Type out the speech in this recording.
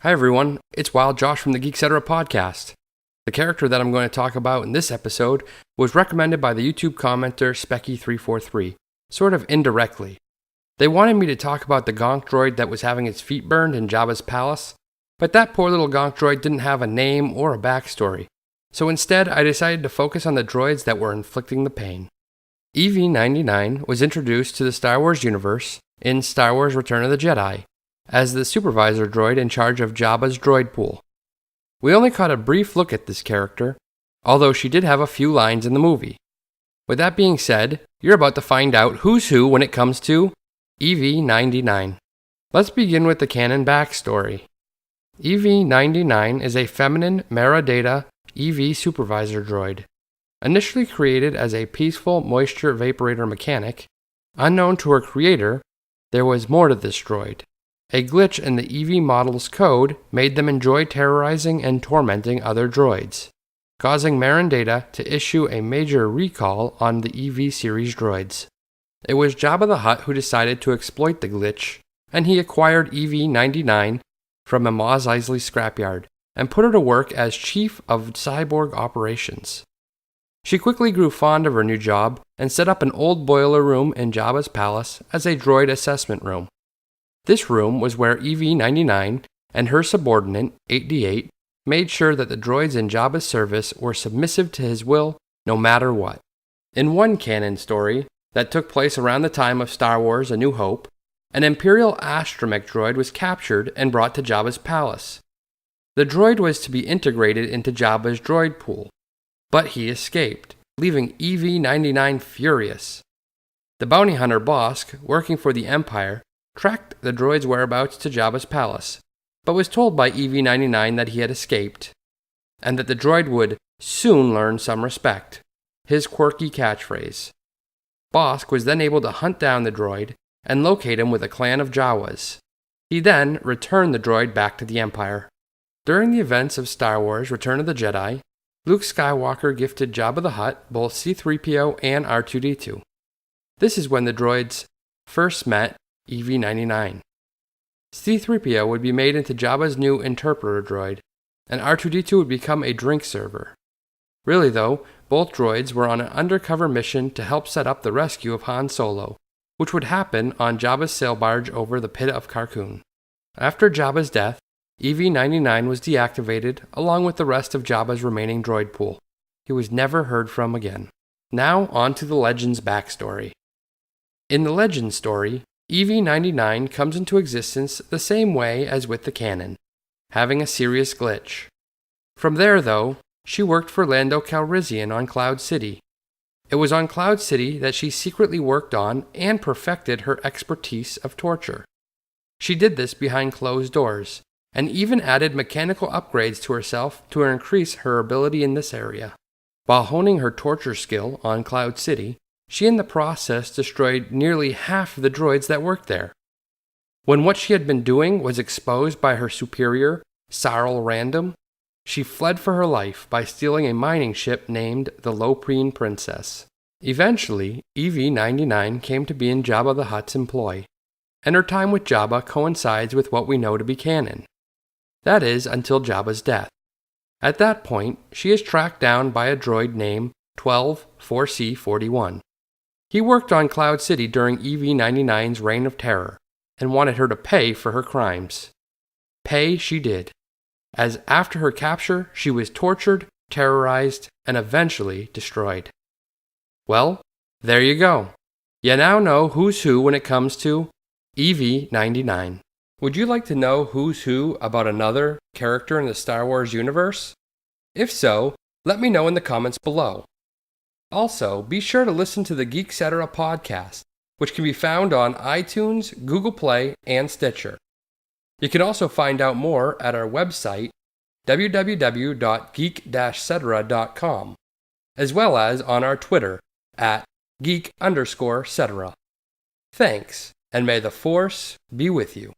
Hi everyone, it's Wild Josh from the Geek-Cetera podcast. The character that I'm going to talk about in this episode was recommended by the YouTube commenter Specky343, sort of indirectly. They wanted me to talk about the Gonk droid that was having its feet burned in Jabba's palace, but that poor little Gonk droid didn't have a name or a backstory, so instead I decided to focus on the droids that were inflicting the pain. EV-9D9 was introduced to the Star Wars universe in Star Wars Return of the Jedi, as the supervisor droid in charge of Jabba's droid pool. We only caught a brief look at this character, although she did have a few lines in the movie. With that being said, you're about to find out who's who when it comes to EV-9D9. Let's begin with the Canon Backstory. EV-9D9 is a feminine Maradata EV supervisor droid. Initially created as a peaceful moisture vaporator mechanic, unknown to her creator, there was more to this droid. A glitch in the Eevee model's code made them enjoy terrorizing and tormenting other droids, causing Maradata to issue a major recall on the Eevee series droids. It was Jabba the Hutt who decided to exploit the glitch, and he acquired EV-9D9 from a Mos Eisley scrapyard and put her to work as chief of cyborg operations. She quickly grew fond of her new job and set up an old boiler room in Jabba's palace as a droid assessment room. This room was where EV-9D9 and her subordinate, 8D8, made sure that the droids in Jabba's service were submissive to his will no matter what. In one canon story that took place around the time of Star Wars A New Hope, an Imperial astromech droid was captured and brought to Jabba's palace. The droid was to be integrated into Jabba's droid pool, but he escaped, leaving EV-9D9 furious. The bounty hunter Bossk, working for the Empire, tracked the droid's whereabouts to Jabba's palace, but was told by EV-9D9 that he had escaped, and that the droid would soon learn some respect, his quirky catchphrase. Bossk was then able to hunt down the droid and locate him with a clan of Jawas. He then returned the droid back to the Empire. During the events of Star Wars Return of the Jedi, Luke Skywalker gifted Jabba the Hutt both C-3PO and R2-D2. This is when the droids first met EV-9D9. C-3PO would be made into Jabba's new interpreter droid, and R2-D2 would become a drink server. Really though, both droids were on an undercover mission to help set up the rescue of Han Solo, which would happen on Jabba's sail barge over the Pit of Carkoon. After Jabba's death, EV-9D9 was deactivated along with the rest of Jabba's remaining droid pool. He was never heard from again. Now on to the Legend's backstory. In the Legend story, EV-9D9 comes into existence the same way as with the canon, having a serious glitch. From there, though, she worked for Lando Calrissian on Cloud City. It was on Cloud City that she secretly worked on and perfected her expertise of torture. She did this behind closed doors, and even added mechanical upgrades to herself to increase her ability in this area. While honing her torture skill on Cloud City, she in the process destroyed nearly half of the droids that worked there. When what she had been doing was exposed by her superior, Sarl Random, she fled for her life by stealing a mining ship named the Lopreen Princess. Eventually, EV-9D9 came to be in Jabba the Hutt's employ, and her time with Jabba coincides with what we know to be canon. That is, until Jabba's death. At that point, she is tracked down by a droid named 12-4C-41. He worked on Cloud City during EV-9D9's reign of terror, and wanted her to pay for her crimes. Pay she did, as after her capture, she was tortured, terrorized, and eventually destroyed. Well, there you go. You now know who's who when it comes to EV-9D9. Would you like to know who's who about another character in the Star Wars universe? If so, let me know in the comments below. Also, be sure to listen to the Geek-Cetera podcast, which can be found on iTunes, Google Play, and Stitcher. You can also find out more at our website, www.geek-cetera.com, as well as on our Twitter, at geek_cetera. Thanks, and may the Force be with you.